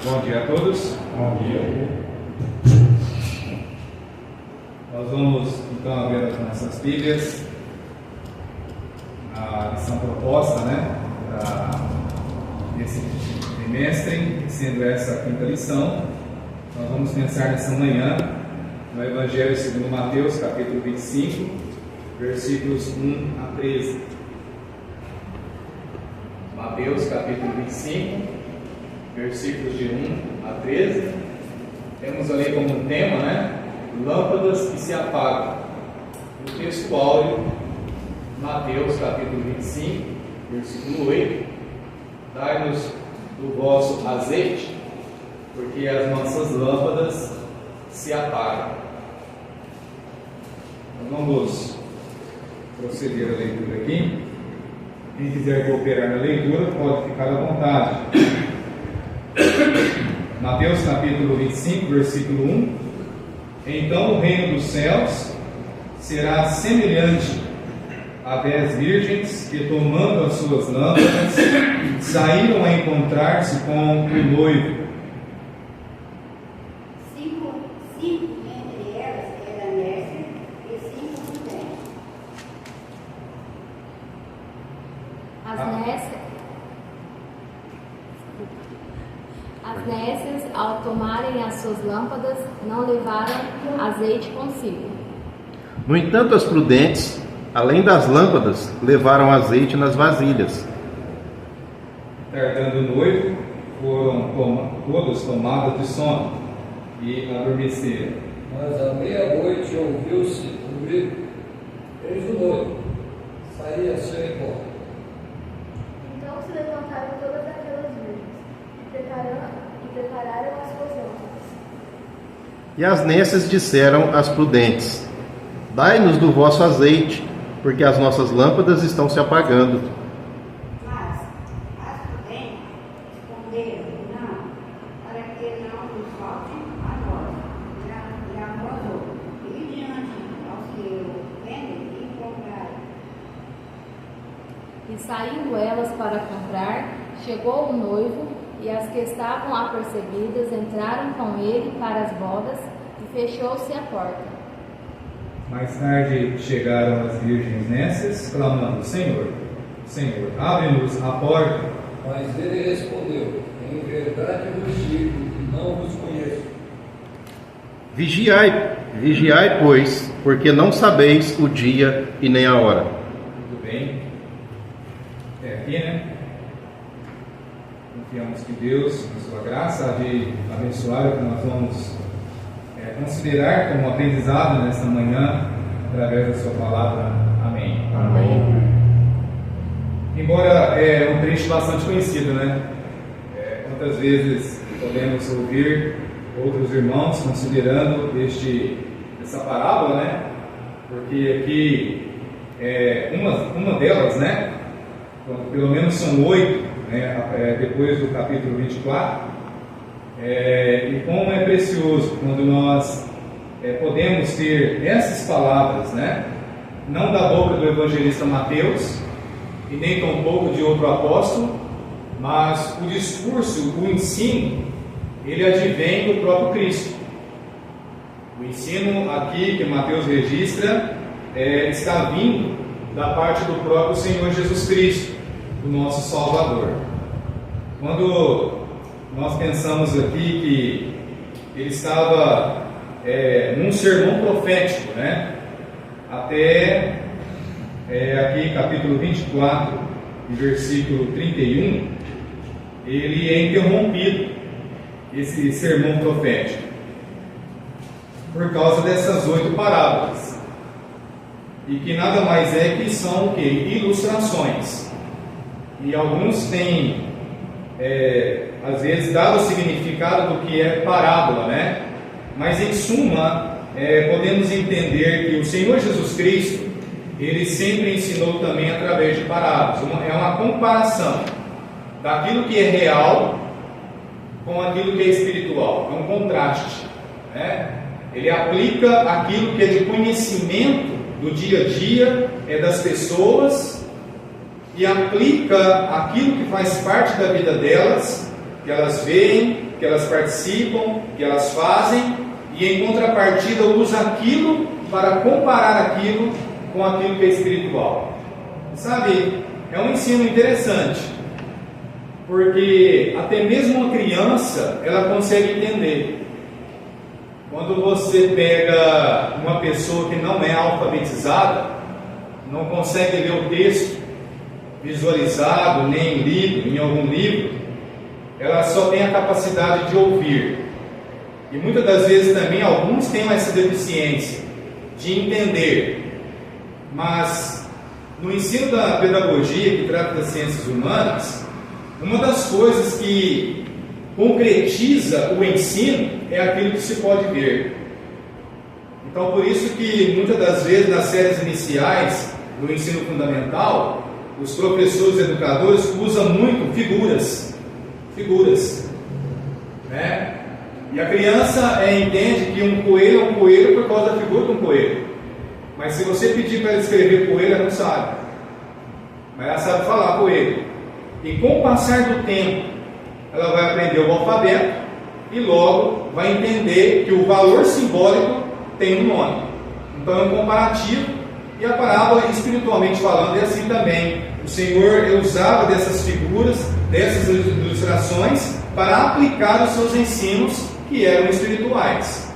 Bom dia a todos. Bom dia. Nós vamos então abrir as nossas Bíblias, a lição proposta, desse trimestre, sendo essa a quinta lição. Nós vamos pensar nessa manhã no Evangelho segundo Mateus, capítulo 25, versículos 1 a 13. Mateus, capítulo 25, versículos de 1 a 13. Temos ali como tema, lâmpadas que se apagam. O texto áureo, Mateus, capítulo 25, versículo 8. Dai-nos do vosso azeite, porque as nossas lâmpadas se apagam. Então, vamos proceder à leitura aqui. Quem quiser cooperar na leitura, pode ficar à vontade. Mateus capítulo 25, versículo 1. Então o reino dos céus será semelhante a 10 virgens que, tomando as suas lâmpadas, saíram a encontrar-se com o noivo. Cinco entre elas eram nécias e 5 prudentes. As nécias, ao tomarem as suas lâmpadas, não levaram azeite consigo. No entanto, as prudentes, além das lâmpadas, levaram azeite nas vasilhas. Tardando o noivo, foram todas tomadas de sono e adormeceram. Mas à meia-noite ouviu-se um grito: eis o noivo, saí a seu encontro. Então se levantaram todas aquelas virgens e prepararam as suas lâmpadas. E as nécias disseram às prudentes: dai-nos do vosso azeite, porque as nossas lâmpadas estão se apagando. Mas as prudentes responderam: não, para que não nos faltem a nós e a vós outros, e diante aos que vendem e comprarem. E saindo elas para comprar, chegou o noivo, e as que estavam apercebidas entraram com ele para as bodas, e fechou-se a porta. Mais tarde chegaram as virgens nécias, clamando: Senhor, Senhor, abre-nos a porta. Mas ele respondeu: em verdade vos digo que não vos conheço. Vigiai, pois, porque não sabeis o dia e nem a hora. Muito bem. Aqui, Confiamos que Deus, na sua graça, há de abençoar o que nós vamos considerar como aprendizado nesta manhã, através da sua palavra. Amém. Amém. Embora um trecho bastante conhecido, quantas vezes podemos ouvir outros irmãos considerando essa parábola, porque aqui uma delas, pelo menos são 8, depois do capítulo 24, e como é precioso quando nós podemos ter essas palavras, não da boca do evangelista Mateus, e nem tampouco de outro apóstolo, mas o discurso, o ensino, ele advém do próprio Cristo. O ensino aqui que Mateus registra está vindo da parte do próprio Senhor Jesus Cristo, o nosso Salvador. Quando nós pensamos aqui que ele estava num sermão profético, até aqui capítulo 24, versículo 31, ele é interrompido, esse sermão profético, por causa dessas 8 parábolas, e que nada mais é que são o quê? Ilustrações. E alguns têm às vezes dado o significado do que é parábola, mas em suma podemos entender que o Senhor Jesus Cristo, ele sempre ensinou também através de parábolas. É uma comparação daquilo que é real com aquilo que é espiritual, é um contraste, Ele aplica aquilo que é de conhecimento do dia a dia das pessoas, e aplica aquilo que faz parte da vida delas que elas veem, que elas participam, que elas fazem, e em contrapartida usa aquilo para comparar aquilo com aquilo que é espiritual. Sabe, é um ensino interessante, porque até mesmo uma criança, ela consegue entender. Quando você pega uma pessoa que não é alfabetizada, não consegue ler o texto visualizado, nem lido em algum livro, ela só tem a capacidade de ouvir. E muitas das vezes também alguns têm essa deficiência de entender. Mas no ensino da pedagogia, que trata das ciências humanas, uma das coisas que concretiza o ensino é aquilo que se pode ver. Então, por isso que muitas das vezes nas séries iniciais do ensino fundamental, os professores educadores usam muito figuras, né? E a criança entende que um coelho é um coelho por causa da figura de um coelho. Mas se você pedir para ela escrever coelho, ela não sabe. Mas ela sabe falar coelho. E com o passar do tempo, ela vai aprender o alfabeto e logo vai entender que o valor simbólico tem um nome. Então é um comparativo, e a parábola, espiritualmente falando, é assim também. O Senhor usava dessas figuras, dessas ilustrações, para aplicar os seus ensinos que eram espirituais.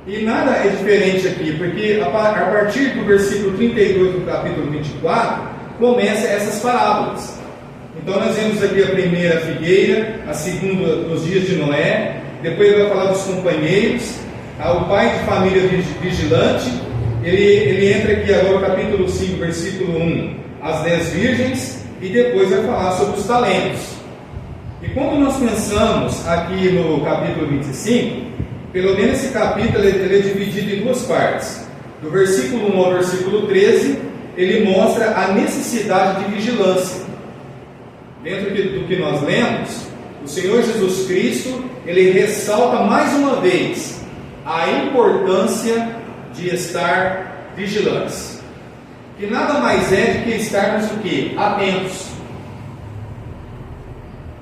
E nada é diferente aqui, porque a partir do versículo 32 do capítulo 24, começa essas parábolas. Então nós vemos aqui a primeira figueira, a segunda nos dias de Noé, depois ele vai falar dos companheiros, o pai de família vigilante, ele entra aqui agora no capítulo 5, versículo 1, as 10 virgens, e depois vai falar sobre os talentos. E quando nós pensamos aqui no capítulo 25, pelo menos esse capítulo ele é dividido em duas partes. Do versículo 1 ao versículo 13, ele mostra a necessidade de vigilância. Dentro do que nós lemos, o Senhor Jesus Cristo, ele ressalta mais uma vez a importância de estar vigilantes. Que nada mais é do que estarmos o quê? Atentos.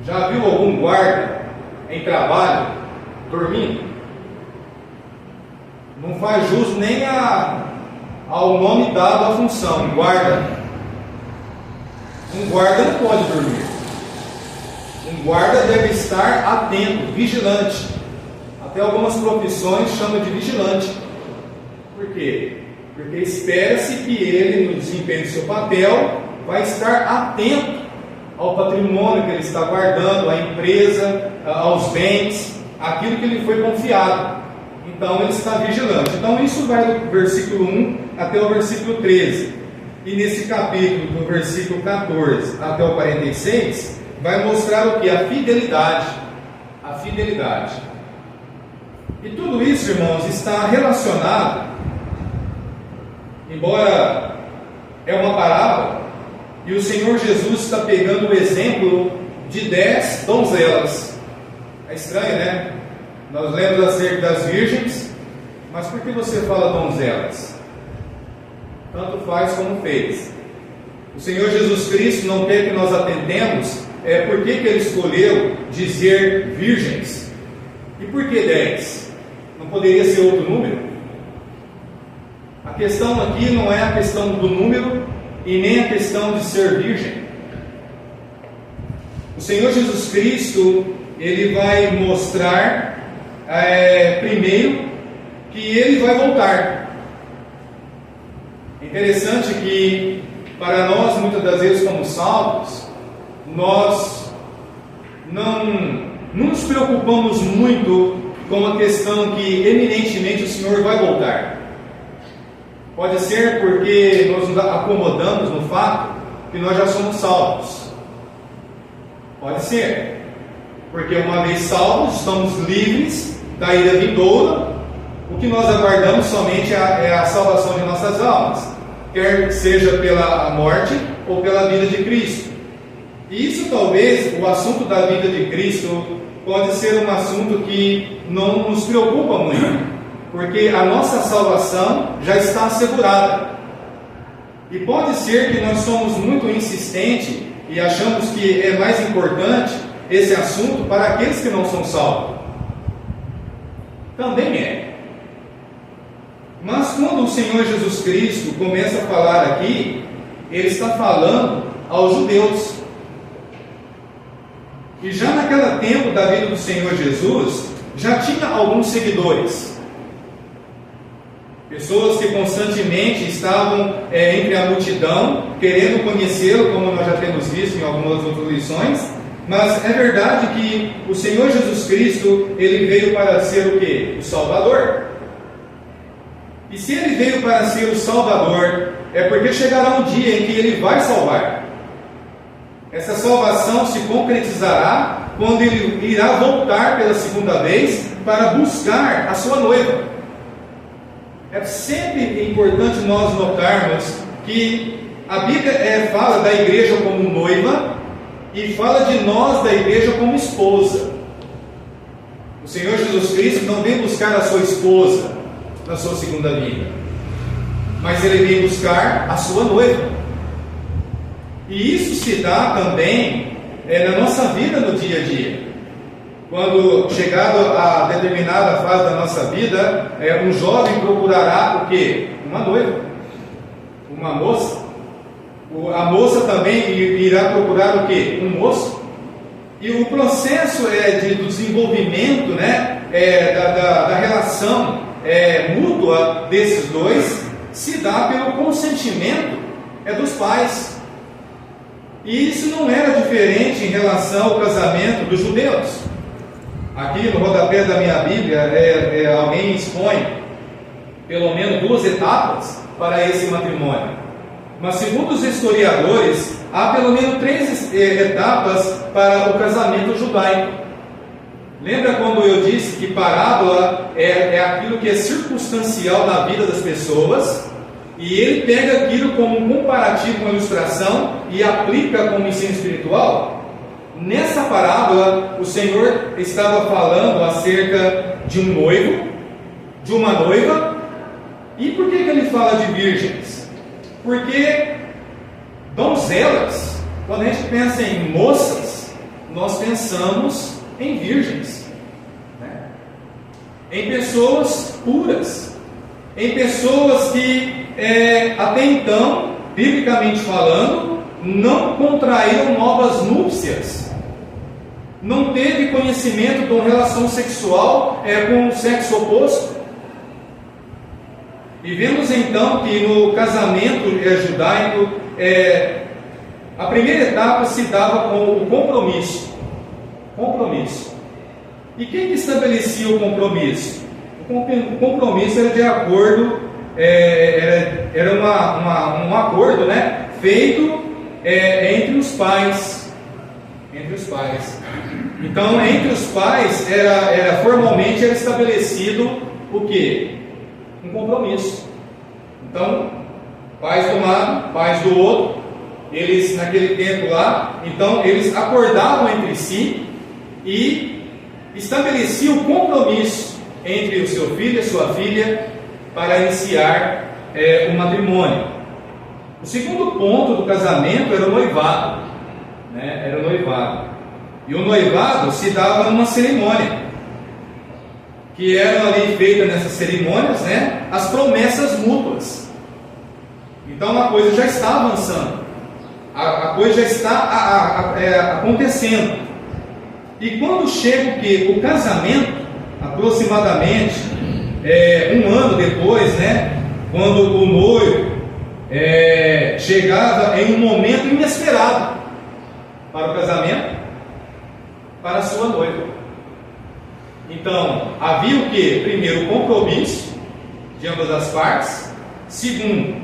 Já viu algum guarda em trabalho dormindo? Não faz jus nem ao nome dado à função, guarda. Um guarda não pode dormir. Um guarda deve estar atento, vigilante. Até algumas profissões chamam de vigilante. Por quê? Porque espera-se que ele, no desempenho do seu papel, vai estar atento ao patrimônio que ele está guardando, à empresa, aos bens, aquilo que lhe foi confiado. Então ele está vigilante. Então isso vai do versículo 1 até o versículo 13. E nesse capítulo, do versículo 14 até o 46, vai mostrar o que? A fidelidade. A fidelidade. E tudo isso, irmãos, está relacionado, embora é uma parábola, e o Senhor Jesus está pegando o exemplo de 10 donzelas. É estranho, né? Nós lemos acerca das virgens, mas por que você fala donzelas? Tanto faz como fez. O Senhor Jesus Cristo não quer que nós atendemos por que ele escolheu dizer virgens. E por que 10? Não poderia ser outro número? A questão aqui não é a questão do número e nem a questão de ser virgem. O Senhor Jesus Cristo, ele vai mostrar primeiro que ele vai voltar. É interessante que para nós, muitas das vezes como salvos, nós não nos preocupamos muito com a questão que eminentemente o Senhor vai voltar. Pode ser porque nós nos acomodamos no fato que nós já somos salvos. Pode ser, porque uma vez salvos, estamos livres da ira vindoura. O que nós aguardamos somente é a salvação de nossas almas, quer seja pela morte ou pela vida de Cristo. E isso talvez, o assunto da vida de Cristo, pode ser um assunto que não nos preocupa muito, porque a nossa salvação já está assegurada. E pode ser que nós somos muito insistentes e achamos que é mais importante esse assunto para aqueles que não são salvos? Também é. Mas quando o Senhor Jesus Cristo começa a falar aqui, Ele está falando aos judeus. E já naquele tempo da vida do Senhor Jesus, já tinha alguns seguidores. Pessoas que constantemente estavam entre a multidão, querendo conhecê-lo, como nós já temos visto em algumas outras lições. Mas é verdade que o Senhor Jesus Cristo, Ele veio para ser o quê? O Salvador. E se Ele veio para ser o Salvador, é porque chegará um dia em que Ele vai salvar. Essa salvação se concretizará quando Ele irá voltar pela segunda vez para buscar a sua noiva. É sempre importante nós notarmos que a Bíblia fala da igreja como noiva e fala de nós da igreja como esposa. O Senhor Jesus Cristo não vem buscar a sua esposa na sua segunda vinda, mas Ele vem buscar a sua noiva. E isso se dá também na nossa vida no dia a dia. Quando chegado a determinada fase da nossa vida, um jovem procurará o quê? Uma noiva, uma moça. A moça também irá procurar o quê? Um moço. E o processo do desenvolvimento, da relação mútua desses dois se dá pelo consentimento dos pais. E isso não era diferente em relação ao casamento dos judeus. Aqui no rodapé da minha Bíblia, alguém expõe pelo menos 2 etapas para esse matrimônio. Mas segundo os historiadores, há pelo menos 3 etapas para o casamento judaico. Lembra quando eu disse que parábola é aquilo que é circunstancial na vida das pessoas, e ele pega aquilo como um comparativo, uma ilustração, e aplica como ensino espiritual? Nessa parábola, o Senhor estava falando acerca de um noivo, de uma noiva. E por que Ele fala de virgens? Porque donzelas, quando a gente pensa em moças, nós pensamos em virgens, em pessoas puras, em pessoas que até então, biblicamente falando, não contraíram novas núpcias, não teve conhecimento de uma relação sexual com o sexo oposto. E vemos então que no casamento judaico, a primeira etapa se dava com o compromisso. E quem que estabelecia o compromisso? O compromisso era de acordo, era um acordo, feito entre os pais. Então, entre os pais, formalmente era estabelecido o quê? Um compromisso. Então, pais de um lado, pais do outro, eles naquele tempo lá, então eles acordavam entre si e estabeleciam o compromisso entre o seu filho e a sua filha para iniciar o matrimônio. O segundo ponto do casamento era o noivado, era o noivado. E o noivado se dava numa cerimônia, que eram ali feitas nessas cerimônias, as promessas mútuas. Então a coisa já está avançando, a coisa já está acontecendo. E quando chega o casamento, aproximadamente 1 ano depois, quando o noivo chegava em um momento inesperado para o casamento, para a sua noiva. Então, havia o que? Primeiro, o compromisso de ambas as partes. Segundo,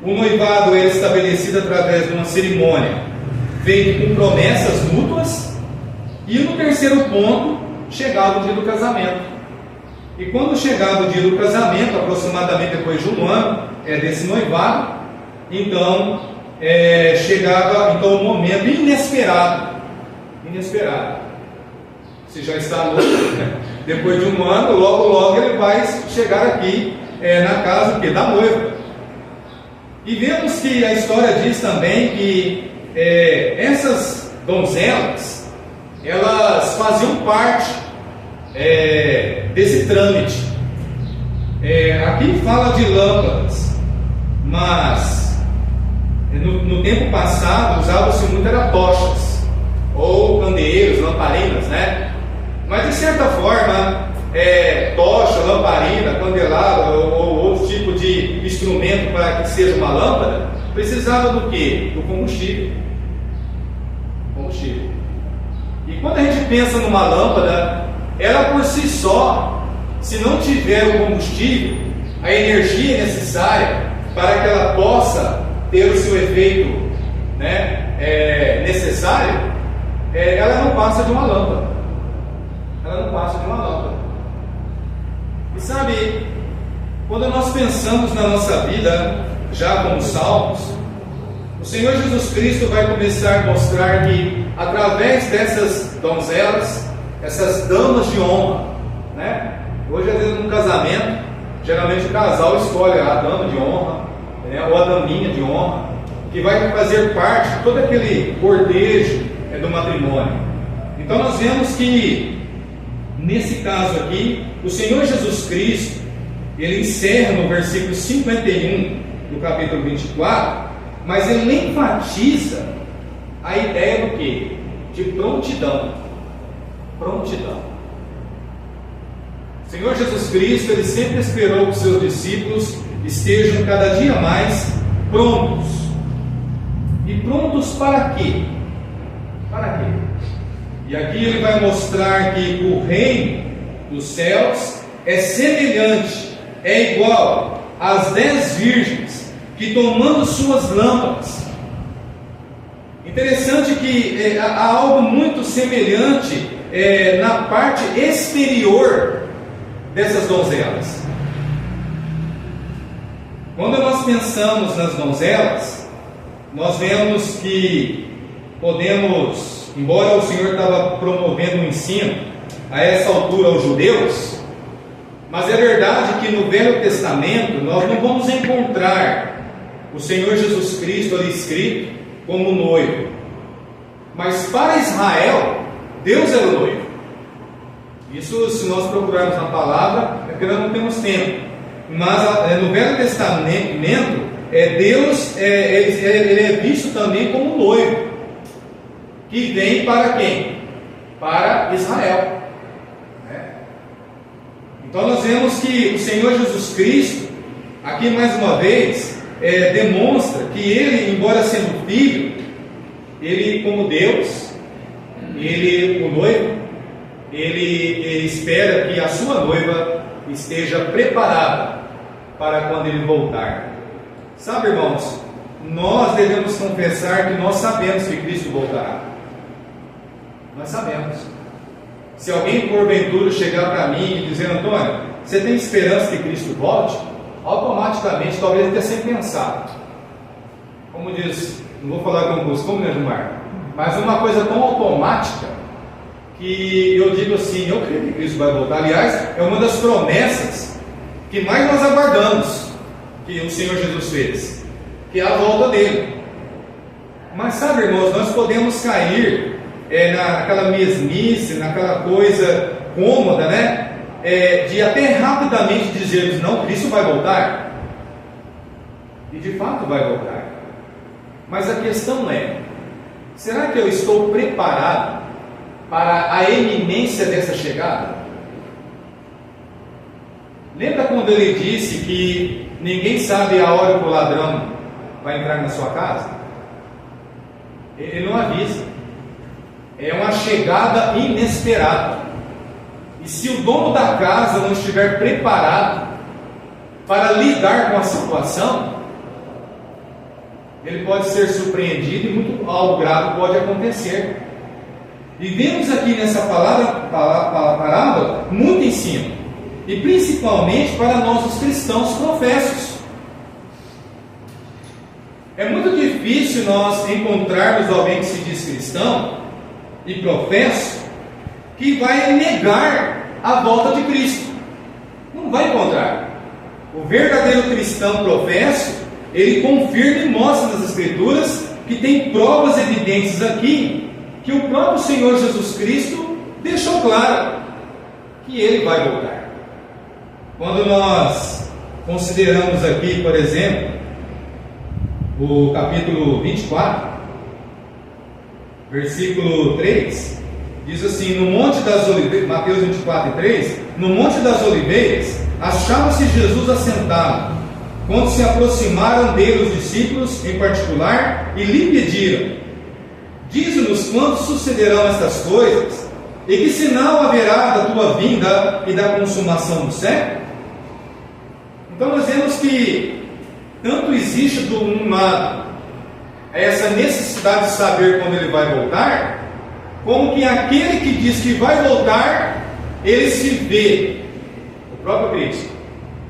o noivado era estabelecido através de uma cerimônia feita com promessas mútuas. E no terceiro ponto, chegava o dia do casamento. E quando chegava o dia do casamento, aproximadamente depois de 1 ano desse noivado, então chegava o momento inesperado. Se já está noivo, depois de 1 ano, logo ele vai chegar aqui na casa da noiva. E vemos que a história diz também que essas donzelas, elas faziam parte desse trâmite. Aqui fala de lâmpadas, mas no tempo passado usava-se muito era tochas, ou candeeiros, lamparinas, né? Mas de certa forma, tocha, lamparina, candelabro ou outro tipo de instrumento para que seja uma lâmpada, precisava do quê? Do combustível. E quando a gente pensa numa lâmpada, ela por si só, se não tiver o combustível, a energia necessária para que ela possa ter o seu efeito, né, necessário, ela não passa de uma lâmpada. E sabe, quando nós pensamos na nossa vida, já como salvos, o Senhor Jesus Cristo vai começar a mostrar que, através dessas donzelas, essas damas de honra, né? Hoje, às vezes, num casamento, geralmente o casal escolhe a dama de honra, né? Ou a daminha de honra, que vai fazer parte de todo aquele cortejo do matrimônio. Então, nós vemos que, nesse caso aqui, o Senhor Jesus Cristo, ele encerra no versículo 51 do capítulo 24, mas ele enfatiza a ideia do quê? De prontidão. O Senhor Jesus Cristo, ele sempre esperou que os seus discípulos estejam cada dia mais prontos. E prontos para quê? E aqui ele vai mostrar que o reino dos céus é semelhante, é igual às 10 virgens que, tomando suas lâmpadas. Interessante que há algo muito semelhante na parte exterior dessas donzelas. Quando nós pensamos nas donzelas, nós vemos que podemos, embora o Senhor estava promovendo um ensino a essa altura aos judeus, mas é verdade que no Velho Testamento nós não vamos encontrar o Senhor Jesus Cristo ali escrito como noivo. Mas para Israel, Deus era o noivo. Isso, se nós procurarmos na palavra, é porque nós não temos tempo. Mas no Velho Testamento, Deus ele é visto também como noivo, que vem para quem? Para Israel. Então nós vemos que o Senhor Jesus Cristo, aqui mais uma vez, demonstra que ele, embora sendo filho, ele como Deus, ele, o noivo, ele espera que a sua noiva esteja preparada para quando ele voltar. Sabe, irmãos, nós devemos confessar que nós sabemos que Cristo voltará. Nós sabemos. Se alguém porventura chegar para mim e dizer: Antônio, você tem esperança que Cristo volte? Automaticamente, talvez até sem pensar, como diz, não vou falar com costume, né, Gilmar? Mas uma coisa tão automática que eu digo assim: eu creio que Cristo vai voltar. Aliás, é uma das promessas que mais nós aguardamos que o Senhor Jesus fez, que é a volta dele. Mas sabe, irmãos, nós podemos cair naquela mesmice, naquela coisa cômoda, né? De até rapidamente dizermos: não, Cristo vai voltar. E de fato vai voltar. Mas a questão é: será que eu estou preparado para a iminência dessa chegada? Lembra quando ele disse que ninguém sabe a hora que o ladrão vai entrar na sua casa? Ele não avisa. É uma chegada inesperada. E se o dono da casa não estiver preparado para lidar com a situação, ele pode ser surpreendido e algo grave pode acontecer. E vemos aqui nessa parábola muito ensino, e principalmente para nós os cristãos professos. É muito difícil nós encontrarmos alguém que se diz cristão e professo que vai negar a volta de Cristo. Não vai encontrar. O verdadeiro cristão professo, ele confirma e mostra nas Escrituras que tem provas evidentes aqui que o próprio Senhor Jesus Cristo deixou claro que Ele vai voltar. Quando nós consideramos aqui, por exemplo, o capítulo 24, versículo 3, diz assim: no Monte das Oliveiras, Mateus 24, 3, no Monte das Oliveiras, achava-se Jesus assentado, quando se aproximaram dele os discípulos em particular e lhe pediram: dize-nos quando sucederão estas coisas, e que sinal haverá da tua vinda e da consumação do século? Então nós vemos que tanto existe do um lado essa necessidade de saber quando ele vai voltar, como que aquele que diz que vai voltar, ele se vê, o próprio Cristo,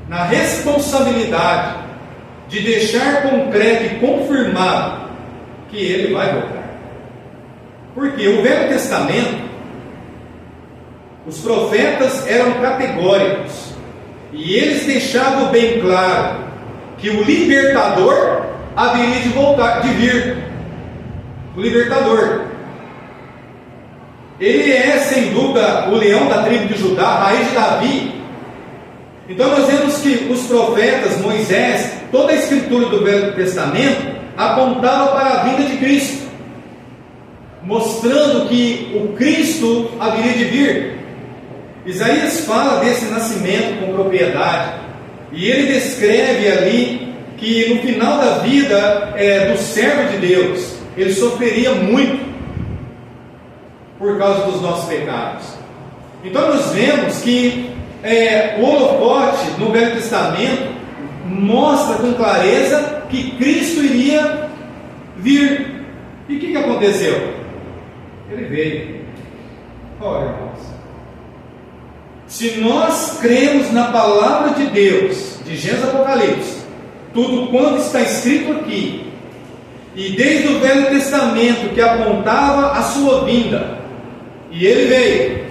na responsabilidade de deixar concreto e confirmado que ele vai voltar. Porque o Velho Testamento, os profetas eram categóricos, e eles deixavam bem claro que o libertador haveria de voltar, de vir. O libertador. Ele é, sem dúvida, o leão da tribo de Judá, a raiz de Davi. Então nós vemos que os profetas, Moisés, toda a escritura do Velho Testamento apontava para a vinda de Cristo, mostrando que o Cristo haveria de vir. Isaías fala desse nascimento com propriedade, e ele descreve ali que no final da vida do servo de Deus, ele sofreria muito por causa dos nossos pecados. Então nós vemos que o holofote no Velho Testamento mostra com clareza que Cristo iria vir. E o que aconteceu? Ele veio. Olha, irmãos, se nós cremos na palavra de Deus, de Gênesis a Apocalipse, tudo quanto está escrito aqui, e desde o Velho Testamento que apontava a sua vinda, e ele veio,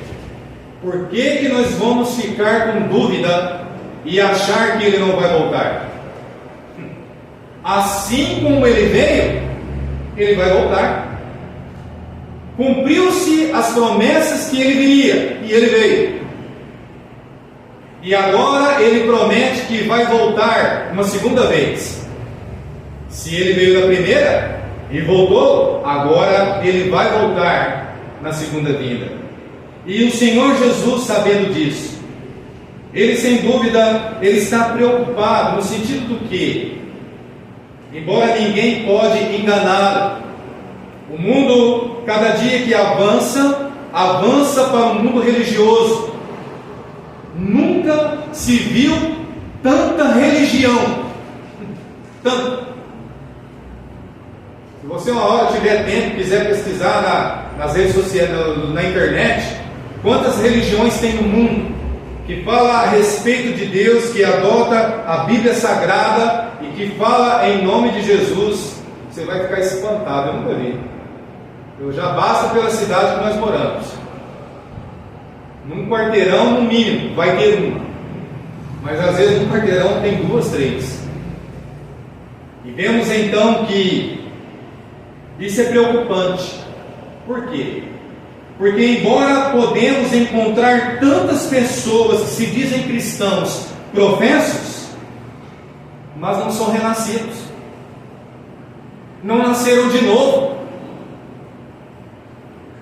por que nós vamos ficar com dúvida e achar que ele não vai voltar? Assim como ele veio, ele vai voltar. Cumpriu-se as promessas que ele viria, e ele veio. E agora ele promete que vai voltar uma segunda vez. Se ele veio da primeira e voltou, agora ele vai voltar na segunda vinda. E o Senhor Jesus, sabendo disso, ele sem dúvida, ele está preocupado no sentido do que, embora ninguém pode enganá-lo, o mundo, cada dia que avança para um mundo religioso. Nunca se viu tanta religião. Tanto. Se você uma hora tiver tempo, quiser pesquisar nas redes sociais, na internet, quantas religiões tem no mundo que fala a respeito de Deus, que adota a Bíblia Sagrada e que fala em nome de Jesus, você vai ficar espantado. Eu nunca vi. Eu já basta pela cidade que nós moramos. Num quarteirão, no mínimo, vai ter uma. Mas às vezes no quarteirão tem 2, 3. E vemos então que isso é preocupante. Por quê? Porque embora podemos encontrar tantas pessoas que se dizem cristãos professos, mas não são renascidos, não nasceram de novo,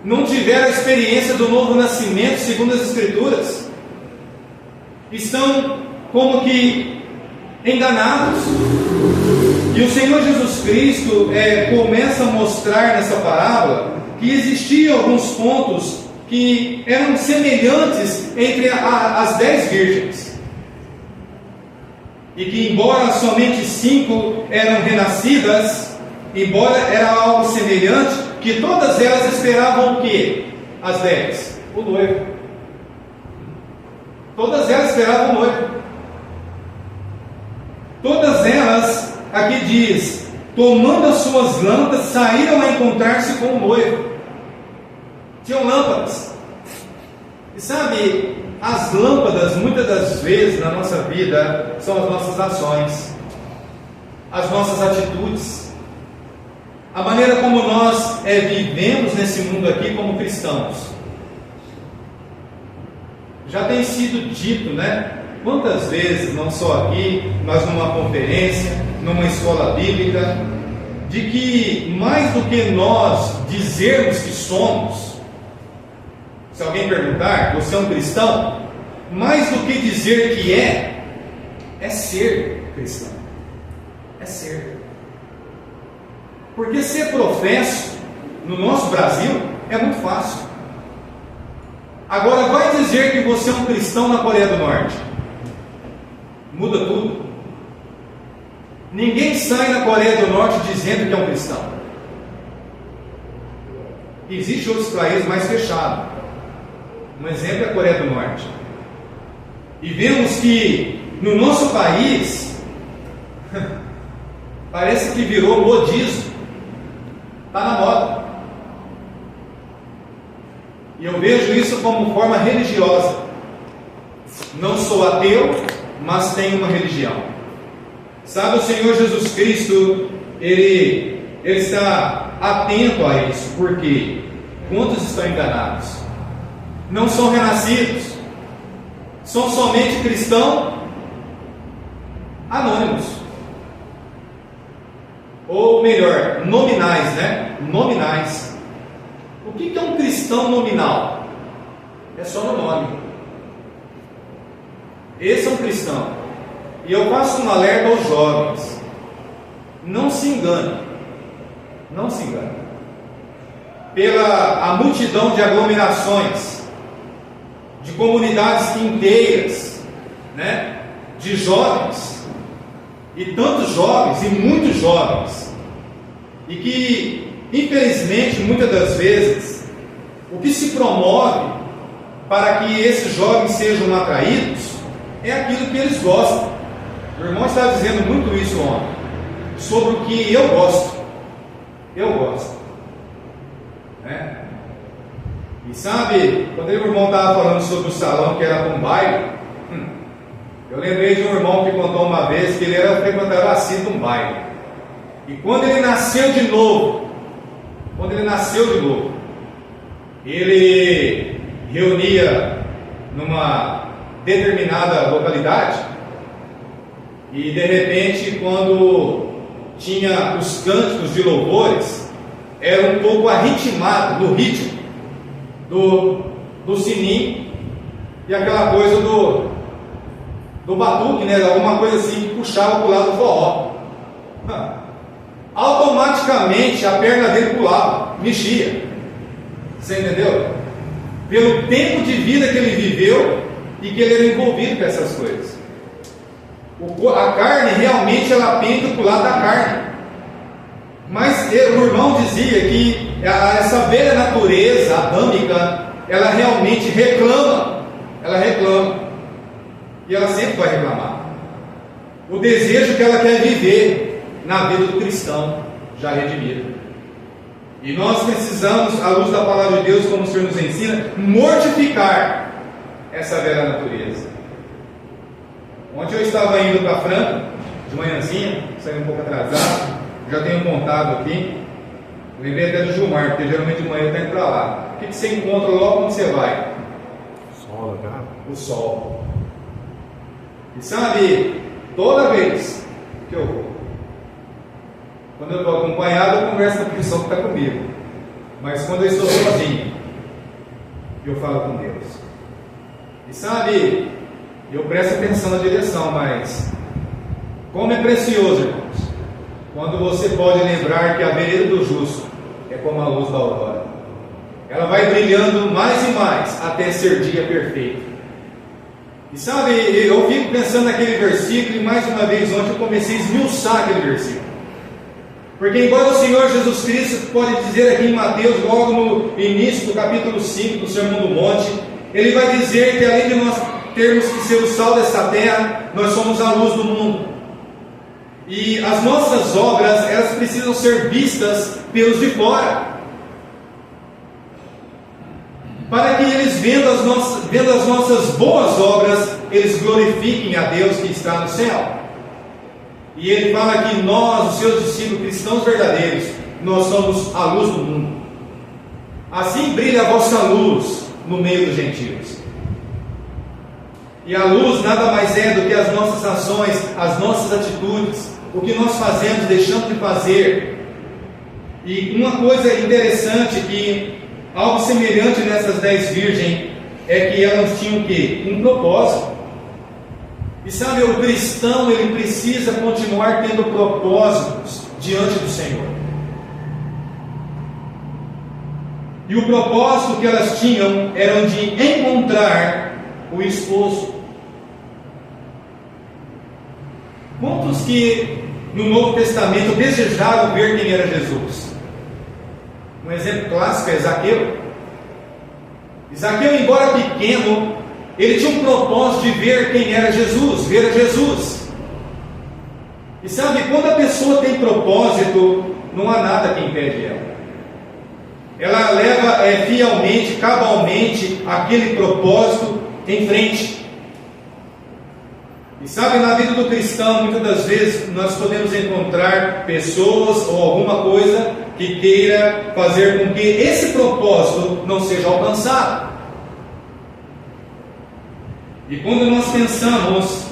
não tiveram a experiência do novo nascimento segundo as Escrituras, estão como que enganados. E o Senhor Jesus Cristo começa a mostrar nessa parábola que existiam alguns pontos que eram semelhantes entre as 10 virgens, e que embora somente 5 eram renascidas, embora era algo semelhante, que todas elas esperavam o quê? As 10, o noivo. Todas elas esperavam o noivo. Todas elas, aqui diz, tomando as suas lâmpadas, saíram a encontrar-se com o noivo. Tinham lâmpadas. E sabe, as lâmpadas, muitas das vezes na nossa vida, são as nossas ações, as nossas atitudes. a maneira como nós vivemos nesse mundo aqui como cristãos. Já tem sido dito, né? Quantas vezes, não só aqui, mas numa conferência, numa escola bíblica, de que mais do que nós dizermos que somos, se alguém perguntar, você é um cristão? Mais do que dizer que é ser cristão. É ser. Porque ser professo, no nosso Brasil, é muito fácil. Agora, vai dizer que você é um cristão na Coreia do Norte. Muda tudo. Ninguém sai na Coreia do Norte dizendo que é um cristão. Existem outros países mais fechados. Um exemplo é a Coreia do Norte. E vemos que no nosso país parece que virou modismo. Está na moda. E eu vejo isso como forma religiosa. Não sou ateu, mas tenho uma religião. Sabe, o Senhor Jesus Cristo, Ele está atento a isso. Porque quantos estão enganados? Não são renascidos. São somente cristãos anônimos. Ou melhor, nominais, né? Nominais. O que é um cristão nominal? É só no nome. Esse é um cristão. E eu faço um alerta aos jovens. Não se engane. Não se engane. Pela a multidão de aglomerações, de comunidades inteiras, né? De jovens, e tantos jovens, e muitos jovens, e que, infelizmente, muitas das vezes, o que se promove para que esses jovens sejam atraídos é aquilo que eles gostam. O irmão está dizendo muito isso ontem, sobre o que eu gosto. Eu gosto. Né? E sabe, quando o irmão estava falando sobre o salão que era para um baile, eu lembrei de um irmão que contou uma vez que ele era frequentador assíduo de um baile. E quando ele nasceu de novo, ele reunia numa determinada localidade, e de repente, quando tinha os cânticos de louvores, era um pouco arritmado no ritmo do sininho e aquela coisa do batuque, né? Alguma coisa assim que puxava para o lado do forró. Automaticamente a perna dele pulava, mexia. Você entendeu? Pelo tempo de vida que ele viveu e que ele era envolvido com essas coisas. A carne realmente ela pende para o lado da carne. Mas o irmão dizia que essa velha natureza adâmica, ela realmente reclama. Ela reclama. E ela sempre vai reclamar. O desejo que ela quer viver na vida do cristão já redimido. E nós precisamos, à luz da palavra de Deus, como o Senhor nos ensina, mortificar essa velha natureza. Ontem eu estava indo para Franca, de manhãzinha, saí um pouco atrasado, já tenho contado aqui. Lembrei até do Gilmar, porque geralmente de manhã eu tenho que ir para lá. O que você encontra logo quando você vai? Sol, cara. O sol. E sabe, toda vez que eu vou, quando eu estou acompanhado, eu converso com a pessoa que está comigo. Mas quando eu estou sozinho, eu falo com Deus. E sabe, eu presto atenção na direção, mas como é precioso, irmãos, quando você pode lembrar que a vereda do justo é como a luz da aurora. Ela vai brilhando mais e mais até ser dia perfeito. E sabe, eu fico pensando naquele versículo, e mais uma vez ontem eu comecei a esmiuçar aquele versículo. Porque embora o Senhor Jesus Cristo pode dizer aqui em Mateus, logo no início do capítulo 5 do Sermão do Monte, Ele vai dizer que além de nós termos que ser o sal dessa terra, nós somos a luz do mundo. E as nossas obras, elas precisam ser vistas pelos de fora, para que eles vendo as nossas boas obras, eles glorifiquem a Deus que está no céu. E ele fala que nós, os seus discípulos cristãos verdadeiros, nós somos a luz do mundo. Assim brilha a vossa luz no meio dos gentios. E a luz nada mais é do que as nossas ações, as nossas atitudes, o que nós fazemos, deixamos de fazer. E uma coisa interessante, que algo semelhante nessas 10 virgens, é que elas tinham o quê? Um propósito. E sabe, o cristão, ele precisa continuar tendo propósitos diante do Senhor. E o propósito que elas tinham era de encontrar o esposo. Quantos que no Novo Testamento desejaram ver quem era Jesus? Um exemplo clássico é Zaqueu. Zaqueu, embora pequeno, ele tinha um propósito de ver quem era Jesus, ver a Jesus. E sabe, quando a pessoa tem propósito, não há nada que impede ela. Ela leva fielmente, cabalmente, aquele propósito em frente. E sabe, na vida do cristão, muitas das vezes, nós podemos encontrar pessoas ou alguma coisa que queira fazer com que esse propósito não seja alcançado. E quando nós pensamos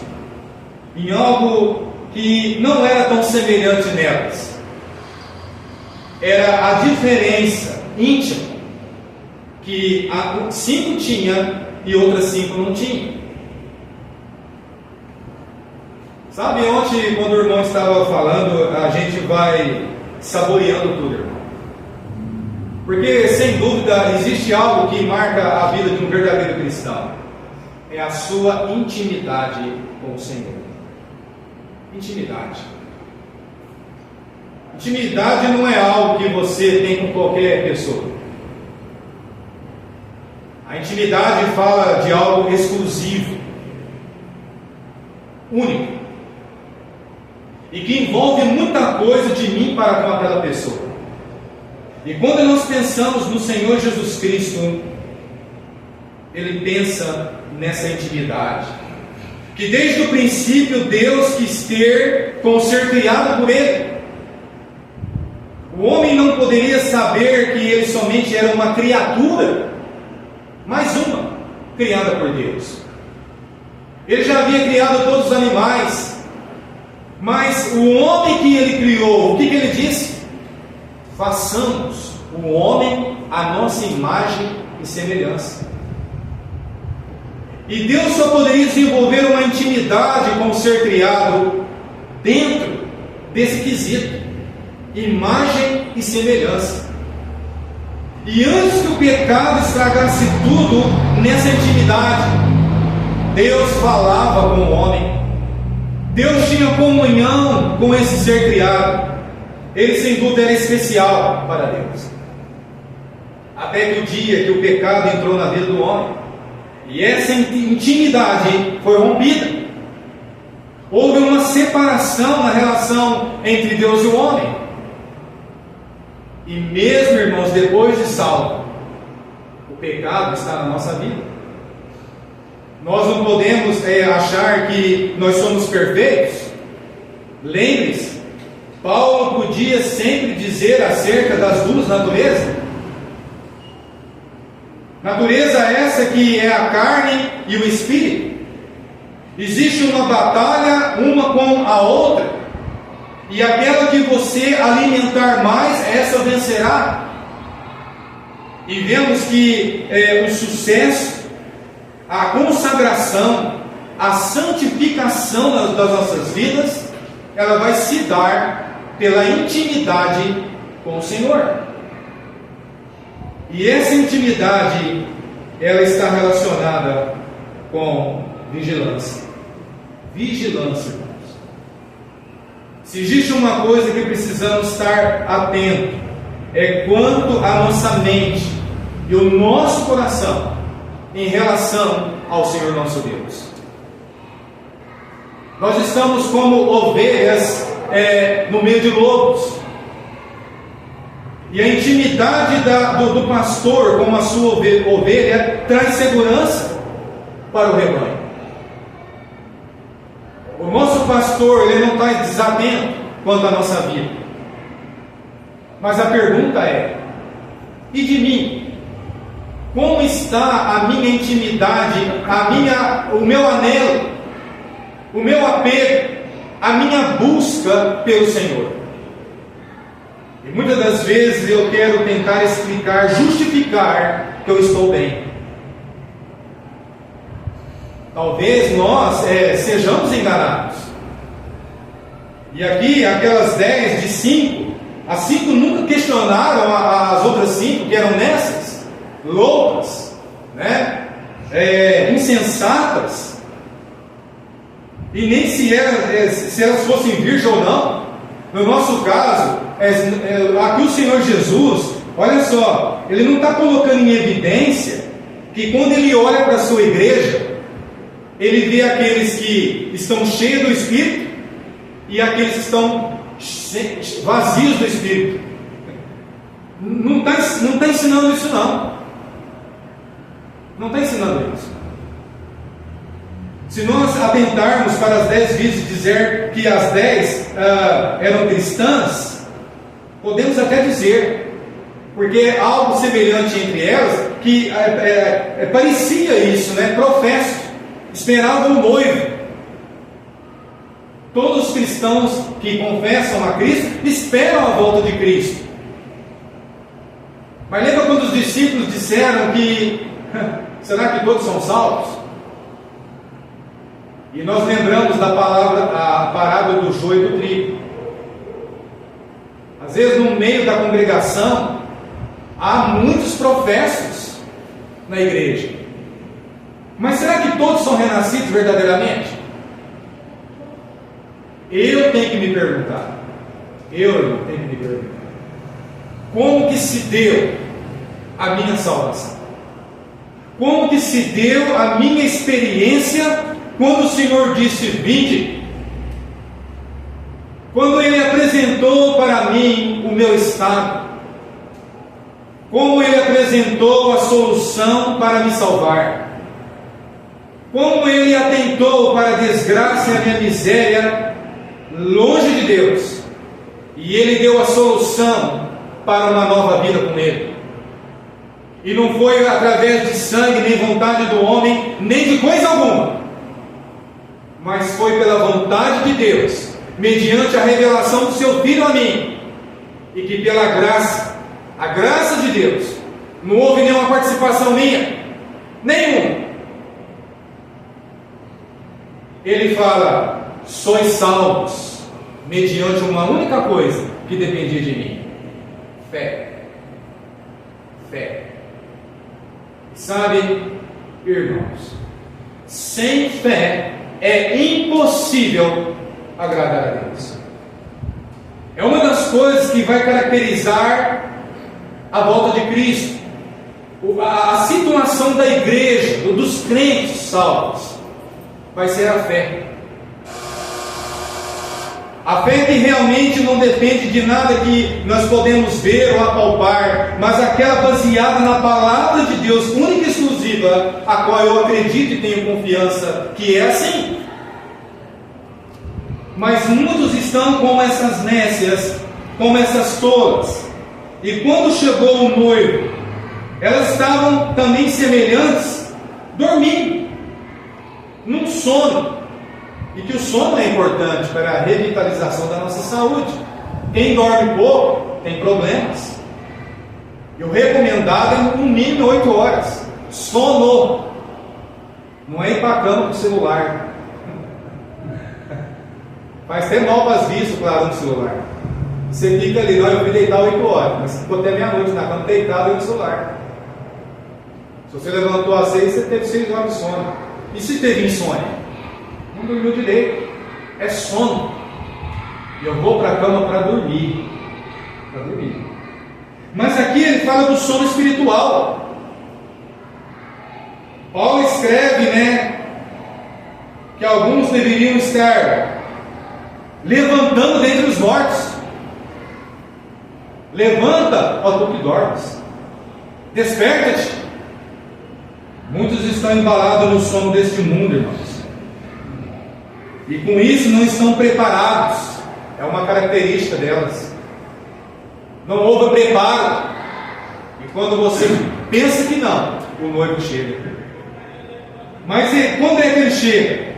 em algo que não era tão semelhante nelas, era a diferença íntima que 5 tinha e outras 5 não tinham. Sabe, ontem, quando o irmão estava falando, a gente vai saboreando tudo, irmão. Porque, sem dúvida, existe algo que marca a vida de um verdadeiro cristão. É a sua intimidade com o Senhor. Intimidade. Intimidade não é algo que você tem com qualquer pessoa. A intimidade fala de algo exclusivo, único, e que envolve muita coisa de mim para com aquela pessoa. E quando nós pensamos no Senhor Jesus Cristo, Ele pensa nessa intimidade, que desde o princípio Deus quis ter com o ser criado por Ele. O homem não poderia saber que ele somente era uma criatura, mais uma, criada por Deus. Ele já havia criado todos os animais, mas o homem que ele criou, o que ele disse? Façamos o homem à nossa imagem e semelhança. E Deus só poderia desenvolver uma intimidade com o ser criado dentro desse quesito, imagem e semelhança. E antes que o pecado estragasse tudo nessa intimidade, Deus falava com o homem. Deus tinha comunhão com esse ser criado. Ele sem dúvida era especial para Deus. Até que o dia que o pecado entrou na vida do homem, e essa intimidade foi rompida. Houve uma separação na relação entre Deus e o homem. E mesmo, irmãos, depois de salvo, o pecado está na nossa vida. Nós não podemos achar que nós somos perfeitos. Lembre-se, Paulo podia sempre dizer acerca das duas naturezas. Natureza essa que é a carne e o espírito. Existe uma batalha uma com a outra, e aquela que você alimentar mais, essa vencerá. E vemos que o sucesso, a consagração, a santificação das nossas vidas, ela vai se dar pela intimidade com o Senhor. E essa intimidade, ela está relacionada com vigilância. Vigilância, irmãos. Se existe uma coisa que precisamos estar atentos, é quanto à nossa mente e o nosso coração em relação ao Senhor nosso Deus. Nós estamos como ovelhas no meio de lobos. E a intimidade do pastor com a sua ovelha traz segurança para o rebanho. O nosso pastor, ele não está desatento quanto à nossa vida. Mas a pergunta é: e de mim? Como está a minha intimidade, o meu anelo, o meu apego, a minha busca pelo Senhor? E muitas das vezes eu quero tentar explicar, justificar que eu estou bem. Talvez nós sejamos enganados. E aqui, aquelas 10 de 5, as 5 nunca questionaram as outras 5, que eram nessas, loucas, né? Insensatas, e nem se elas fossem virgens ou não. No nosso caso, aqui o Senhor Jesus, olha só, Ele não está colocando em evidência que quando Ele olha para a sua igreja, Ele vê aqueles que estão cheios do Espírito e aqueles que estão vazios do Espírito. Não está ensinando isso, não. Não está ensinando isso. Se nós atentarmos para as 10 vezes dizer que as 10 eram cristãs, podemos até dizer, porque é algo semelhante entre elas, que parecia isso, né? Professo, esperavam o noivo. Todos os cristãos que confessam a Cristo esperam a volta de Cristo. Mas lembra quando os discípulos disseram que será que todos são salvos? E nós lembramos da parábola do joio e do trigo. Às vezes no meio da congregação há muitos professos na igreja. Mas será que todos são renascidos verdadeiramente? Eu tenho que me perguntar. Como que se deu a minha salvação? Como que se deu a minha experiência quando o Senhor disse: vinde? Quando Ele apresentou para mim o meu estado? Como Ele apresentou a solução para me salvar? Como Ele atentou para a desgraça e a minha miséria longe de Deus, e Ele deu a solução para uma nova vida com Ele. E não foi através de sangue, nem vontade do homem, nem de coisa alguma, mas foi pela vontade de Deus, mediante a revelação do seu Filho a mim, e que pela graça, a graça de Deus, não houve nenhuma participação minha, nenhuma. Ele fala: sois salvos, mediante uma única coisa que dependia de mim: fé. Fé. Sabe, irmãos, sem fé é impossível agradar a Deus. É uma das coisas que vai caracterizar a volta de Cristo, a situação da igreja, dos crentes salvos, vai ser a fé. A fé que realmente não depende de nada que nós podemos ver ou apalpar, mas aquela baseada na palavra de Deus, única e exclusiva, a qual eu acredito e tenho confiança que é assim. Mas muitos estão como essas nécias, como essas tolas. E quando chegou o noivo, elas estavam também semelhantes, dormindo, num sono. E que o sono é importante para a revitalização da nossa saúde. Quem dorme pouco tem problemas. E o recomendado é no mínimo 8 horas. Sono. Não é ir para a cama com o celular. Faz até mal para as vistas, claro, no celular. Você fica ali: não, eu fui deitar 8 horas, mas ficou até meia-noite na cama deitado no celular. Se você levantou às 6, você teve 6 horas de sono. E se teve insônia? Não dormiu direito. É sono. E eu vou para a cama para dormir. Mas aqui ele fala do sono espiritual. Paulo escreve, que alguns deveriam estar levantando dentre os mortos. Levanta, ó tu que dormes. Desperta-te. Muitos estão embalados no sono deste mundo, irmãos. E com isso não estão preparados. É uma característica delas. Não houve preparo. E quando você pensa que não, o noivo chega. Mas quando é que ele chega?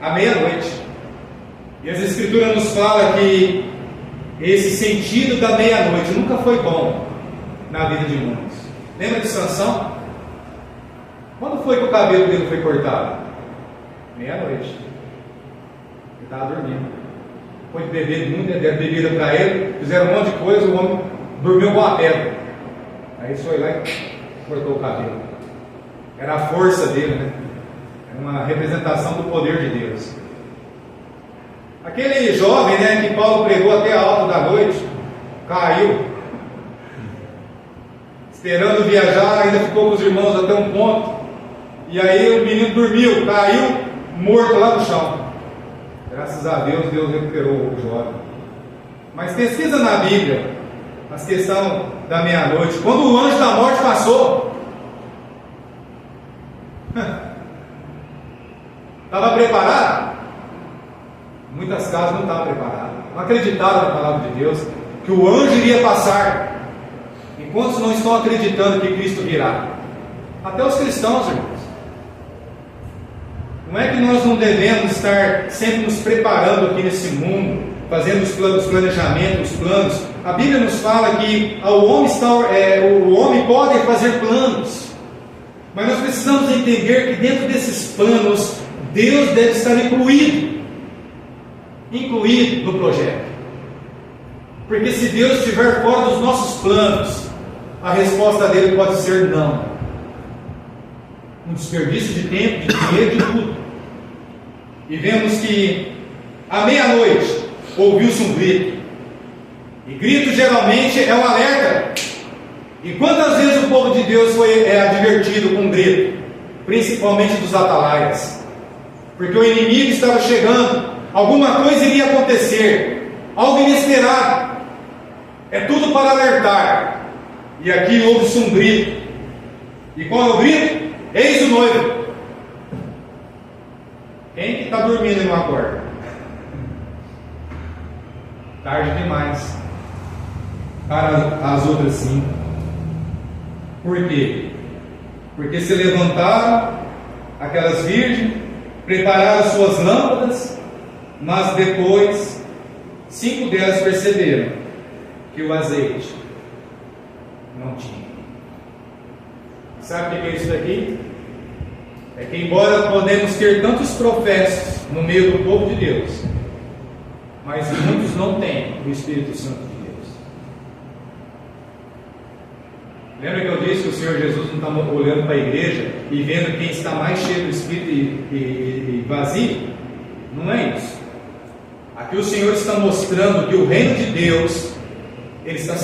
À meia-noite. E as Escrituras nos falam que esse sentido da meia-noite nunca foi bom na vida de muitos. Lembra de Sansão? Quando foi que o cabelo dele foi cortado? Meia-noite. Ele estava dormindo. Foi beber muito, deram bebida para ele, fizeram um monte de coisa, o homem dormiu com a pedra. Aí ele foi lá e cortou o cabelo. Era a força dele, né? Era uma representação do poder de Deus. Aquele jovem, né, que Paulo pregou até a alta da noite, caiu, esperando viajar, ainda ficou com os irmãos até um ponto, e aí o menino dormiu, caiu, morto lá no chão. Graças a Deus, Deus recuperou o jovem. Mas pesquisa na Bíblia as questões da meia-noite, quando o anjo da morte passou, estava preparado? Muitas casas não estavam preparadas, não acreditaram na palavra de Deus, que o anjo iria passar. E quantos não estão acreditando que Cristo virá? Até os cristãos, irmãos. Não é que nós não devemos estar sempre nos preparando aqui nesse mundo, fazendo os planejamentos, os planos. A Bíblia nos fala que o homem pode fazer planos, mas nós precisamos entender que dentro desses planos, Deus deve estar incluído no projeto. Porque se Deus estiver fora dos nossos planos, a resposta dele pode ser não. Um desperdício de tempo, de dinheiro, de tudo. E vemos que à meia-noite ouviu-se um grito. E grito geralmente é um alerta. E quantas vezes o povo de Deus foi advertido com um grito? Principalmente dos atalaias. Porque o inimigo estava chegando. Alguma coisa iria acontecer, algo inesperado. É tudo para alertar. E aqui ouve-se um grito. E qual é o grito? Eis o noivo. Quem que está dormindo e não acorda? Tarde demais. Para as outras sim. Por quê? Porque se levantaram aquelas virgens, prepararam suas lâmpadas, mas depois 5 delas perceberam que o azeite não tinha. Sabe o que é isso daqui? É que embora podemos ter tantos profetas no meio do povo de Deus, mas muitos não têm o Espírito Santo de Deus. Lembra que eu disse que o Senhor Jesus não está olhando para a igreja e vendo quem está mais cheio do Espírito e vazio? Não é isso. Aqui o Senhor está mostrando que o reino de Deus ele está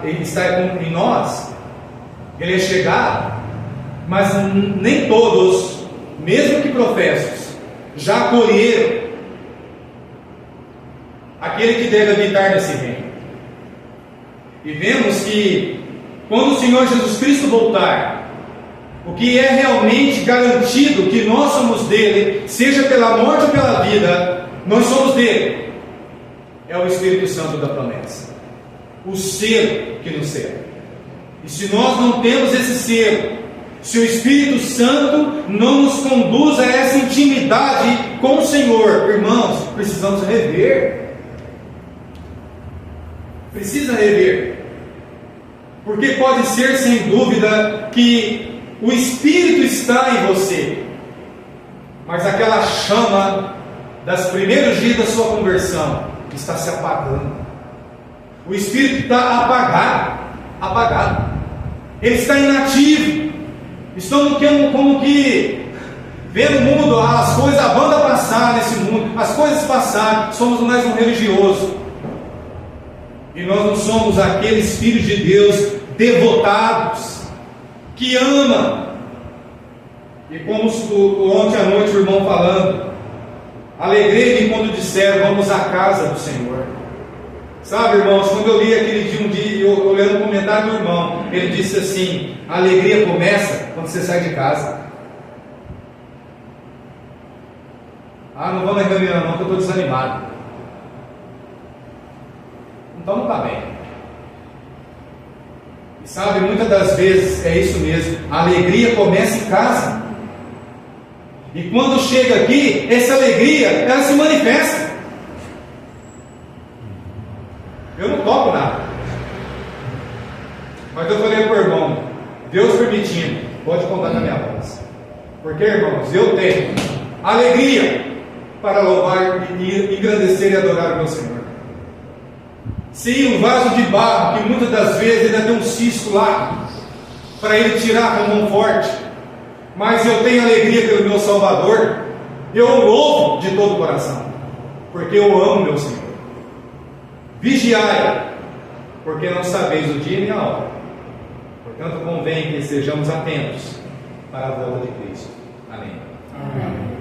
em nós. Ele é chegado, mas nem todos, mesmo que professos, já colheram aquele que deve habitar nesse reino. E vemos que quando o Senhor Jesus Cristo voltar, o que é realmente garantido que nós somos dele, seja pela morte ou pela vida, nós somos dele, é o Espírito Santo da promessa, o selo que nos serve. E se nós não temos esse selo, se o Espírito Santo não nos conduz a essa intimidade com o Senhor, irmãos, precisamos rever. Precisa rever. Porque pode ser sem dúvida que o Espírito está em você, mas aquela chama das primeiros dias da sua conversão está se apagando. O Espírito está apagado. Ele está inativo. Estamos como que vendo o mundo, as coisas, a banda passar nesse mundo, as coisas passar. Somos mais um religioso. E nós não somos aqueles filhos de Deus devotados, que ama. E como ontem à noite o irmão falando, alegrei-me quando disseram, vamos à casa do Senhor. Sabe, irmãos, quando eu li aquele dia, um dia, eu lendo um comentário do irmão, ele disse assim, a alegria começa quando você sai de casa. Não vou na reunião não, que eu estou desanimado. Então não está bem. Sabe, muitas das vezes é isso mesmo. A alegria começa em casa. E quando chega aqui, essa alegria, ela se manifesta. Eu não toco nada. Mas eu falei para o irmão, Deus permitindo, pode contar com a minha voz. Porque, irmãos, eu tenho alegria para louvar e engrandecer e adorar o meu Senhor. Sim, um vaso de barro que muitas das vezes ainda tem um cisco lá para ele tirar com mão forte, mas eu tenho alegria pelo meu Salvador. Eu o louvo de todo o coração, porque eu amo meu Senhor. Vigiai, porque não sabeis o dia nem a hora. Portanto, convém que sejamos atentos para a volta de Cristo. Amém. Amém.